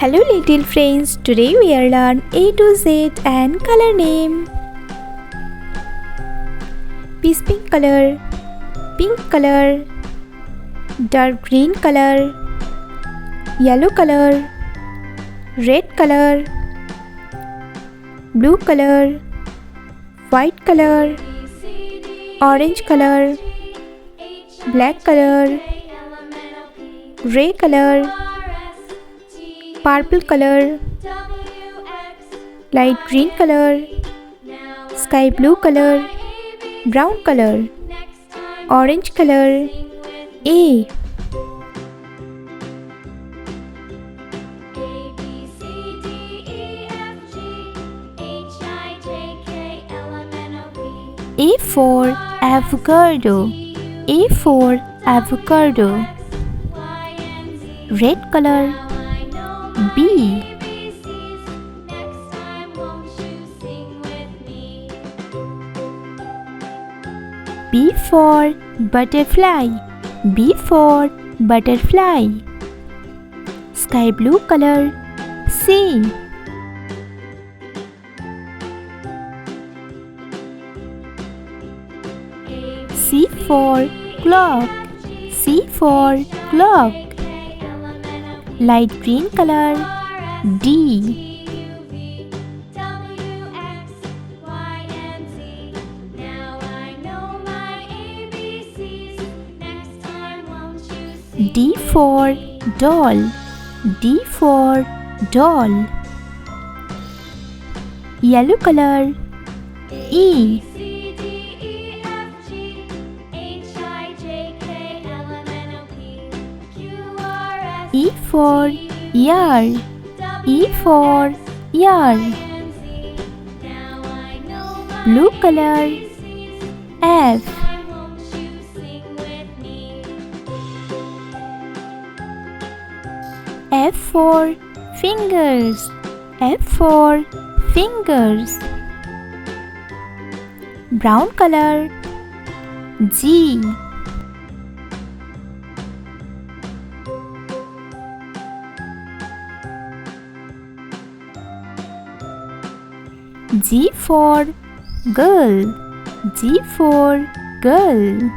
Hello little friends, today we are learn A to Z and color name. Peace pink color, dark green color, yellow color, red color, blue color, white color, orange color, black color, gray color, purple color, light green color, sky blue color, brown color, orange color. A. A for avocado. A for avocado. Red color. B. B for butterfly. B for butterfly. Sky blue color. C. C for clock. C for clock. Light green color. D. D for doll. D for doll. Yellow color. E. E for ear. E for ear. Blue color. F. F for fingers. F for fingers. Brown color. G. G for girl. G for girl.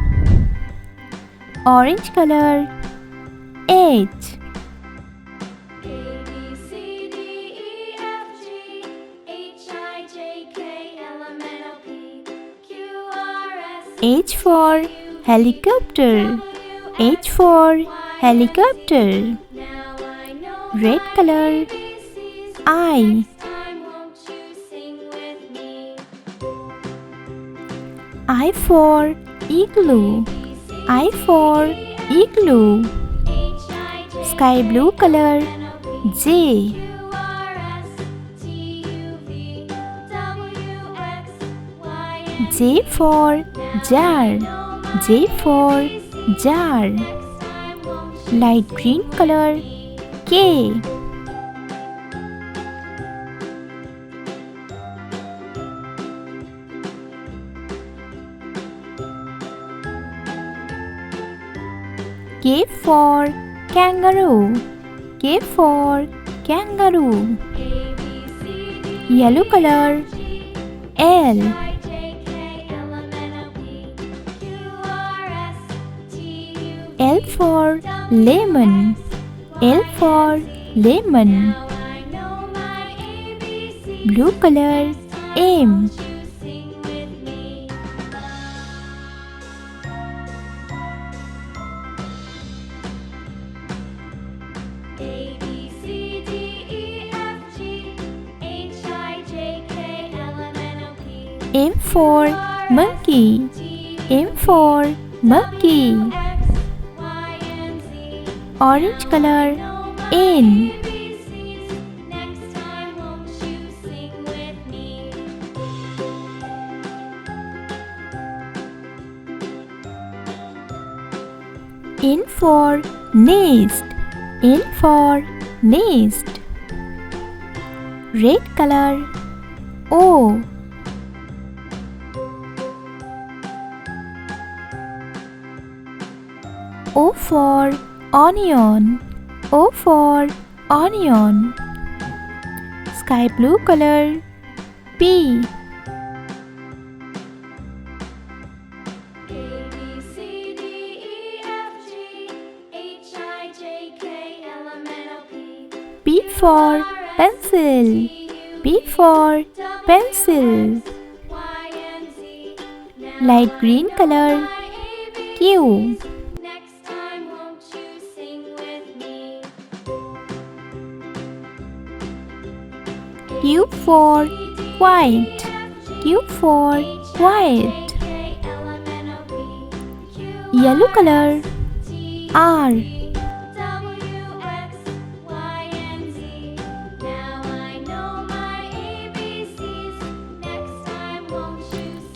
Orange color. H. H for helicopter. H for helicopter. Red color. I. I for igloo. I for igloo. Sky blue color. J. J for jar. J for jar. Light green color. K. K for kangaroo. K for kangaroo. Yellow color. L. L for lemon. L for lemon. Blue color. M. M for monkey. M for monkey. Orange color. N. N for nest. N for nest. Red color. O. O for onion. O for onion. Sky blue color, P. P for pencil. P for pencil. Light green color, Q. Q for white. Q for white. Yellow color, R.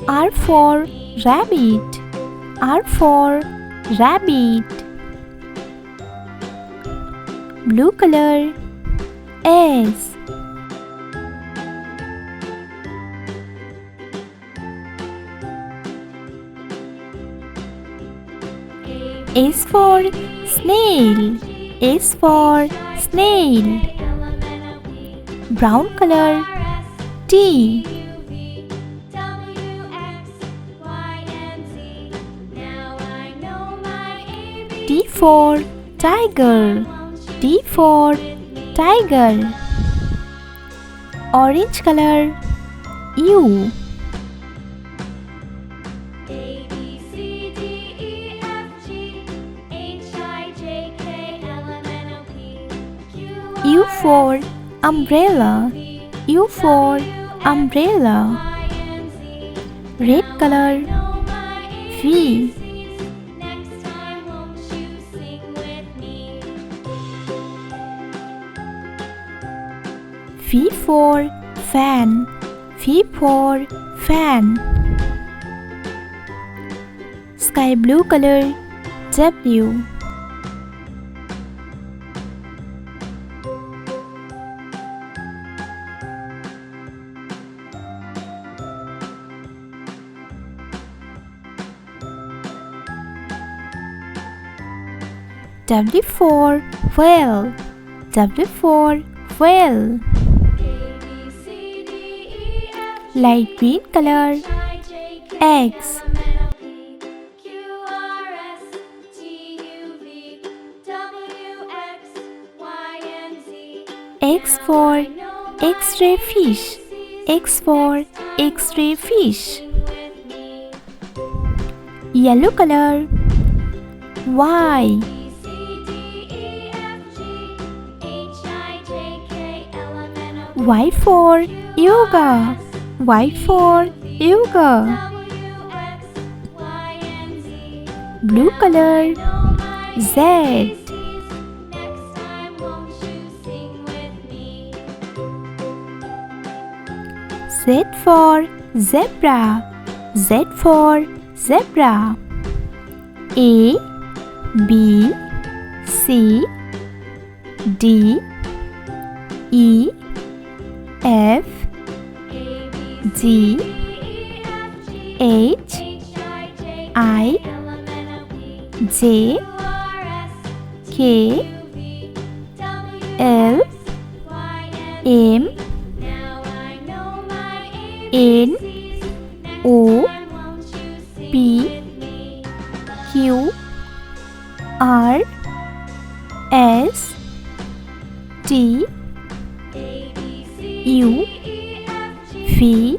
R for rabbit. R for rabbit. Blue color, S. S for snail. S for snail. Brown color, T. T for tiger. T for tiger. Orange color, U. U for umbrella. U for umbrella. Red color, V. V for fan. V for fan. Sky blue color, W. W for whale. W for whale. Light green color, X. X for X-ray fish. X for X-ray fish. Yellow color, Y. Y for yoga. Y for yoga. Blue color, Z. Z for zebra. Z for zebra. A, B, C, D, E, F, G, H, I, J, K, L, M, N, O, P, Q, R, S, T, U, V,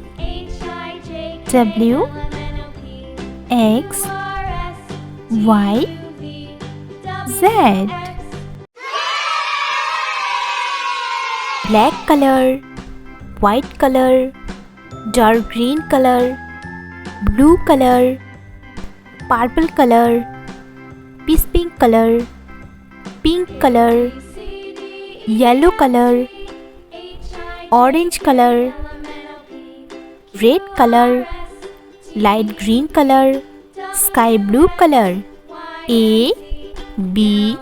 W, X, Y, Z. Black color, white color, dark green color, blue color, purple color, peach pink color, pink color, yellow color, orange color, red color, light green color, sky blue color. A, B,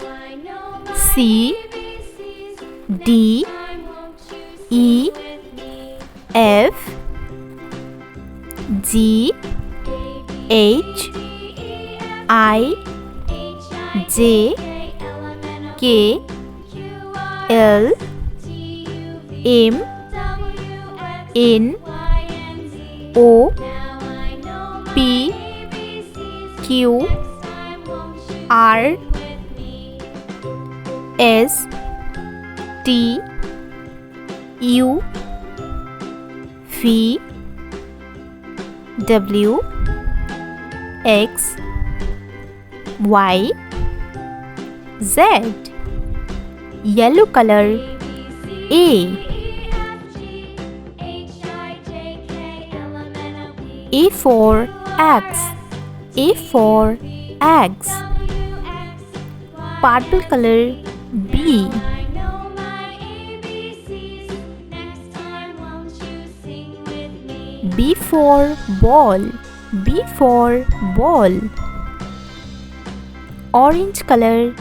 C, D, E, F, G, H, I, J, K, L M N O P Q R S T U V W X Y Z. Yellow color A. A for X. A for X. Purple color B. B for ball. B for ball. Orange color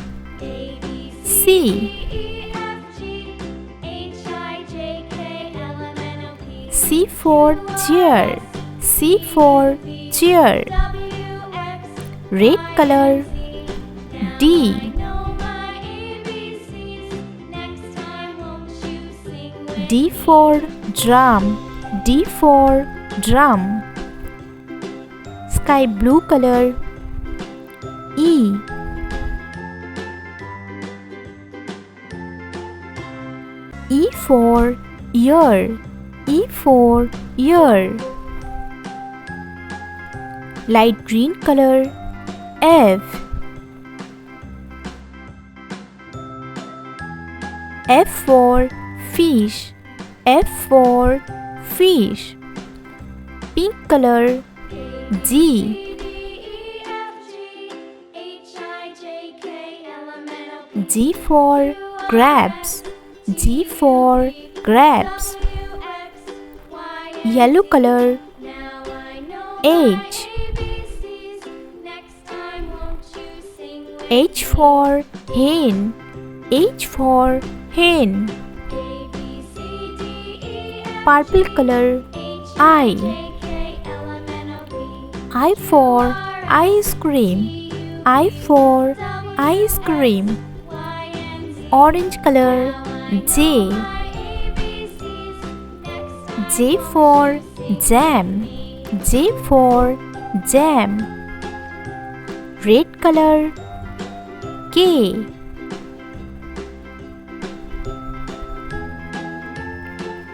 C. C for chair. C for chair. Red color D. D for drum. D for drum. Sky blue color E. E for ear. E for ear. Light green color F. F for fish. F for fish. Pink color G. G for grapes. G for grapes. Yellow color H. H for hen. H for hen. Purple color I. I for ice cream. I for ice cream. Orange color J. J for jam. J for jam. Red color K.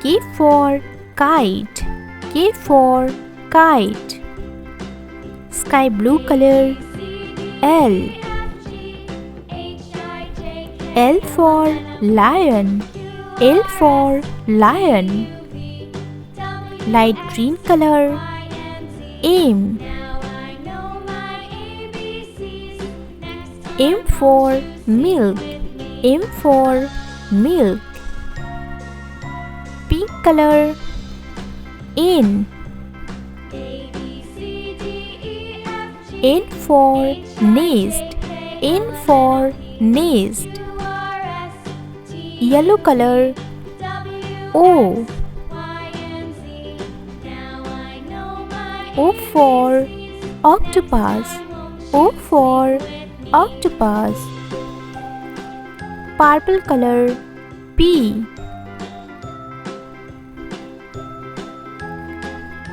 K for kite. K for kite. Sky blue color L. L for lion. L for lion. Light green color M. M for milk. M for milk. Pink color N. N for nest. N for nest. Yellow color O. O for octopus. O for octopus. Purple color P.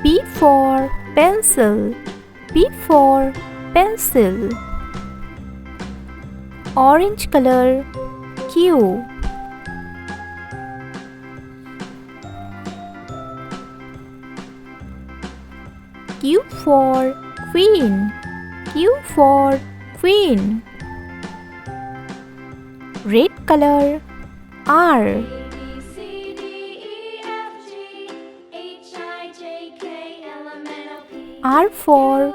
P for pencil. P for pencil. Orange color Q. Q for queen. Q for queen. Red color R. R for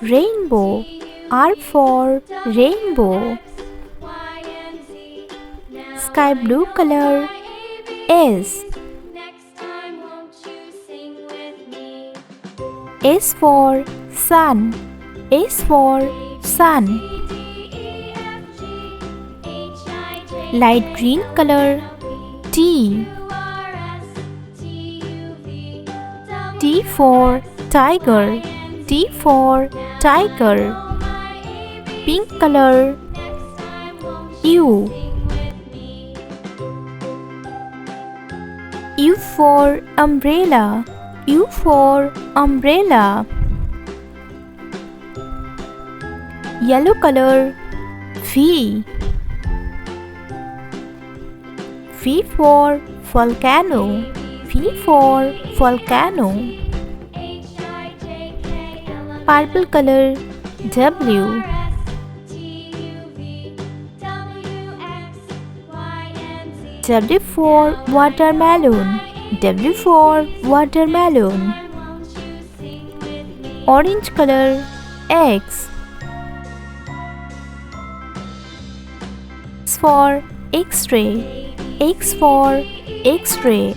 rainbow. R for rainbow. Sky blue color S. S for sun. S for sun. Light green color T. T for tiger. T for tiger. Pink color U. U for umbrella. U for umbrella. Yellow color. V. V for volcano. V for volcano. Purple color. W. W for watermelon. W for watermelon. Orange color. X. X for X-ray. X for X-ray.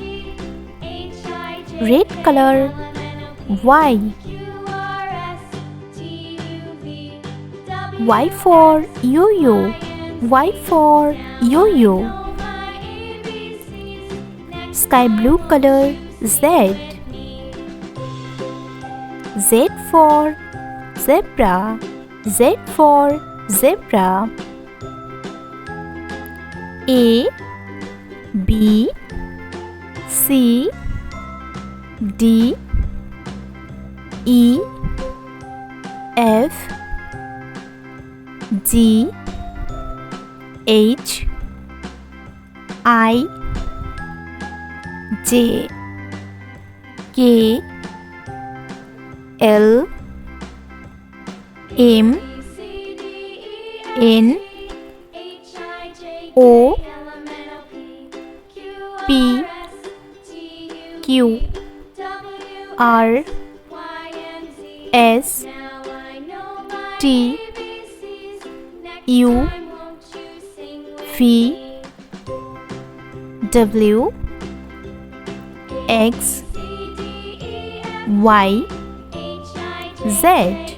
Red color. Y. Y for yo-yo. Y for yo-yo. Sky blue color. Z. Z for zebra. Z for zebra. A, B, C, D, E, F, G, H, I, J, K, L, M, N, O, P, Q, R, S, T, U, V, W, X, Y, Z.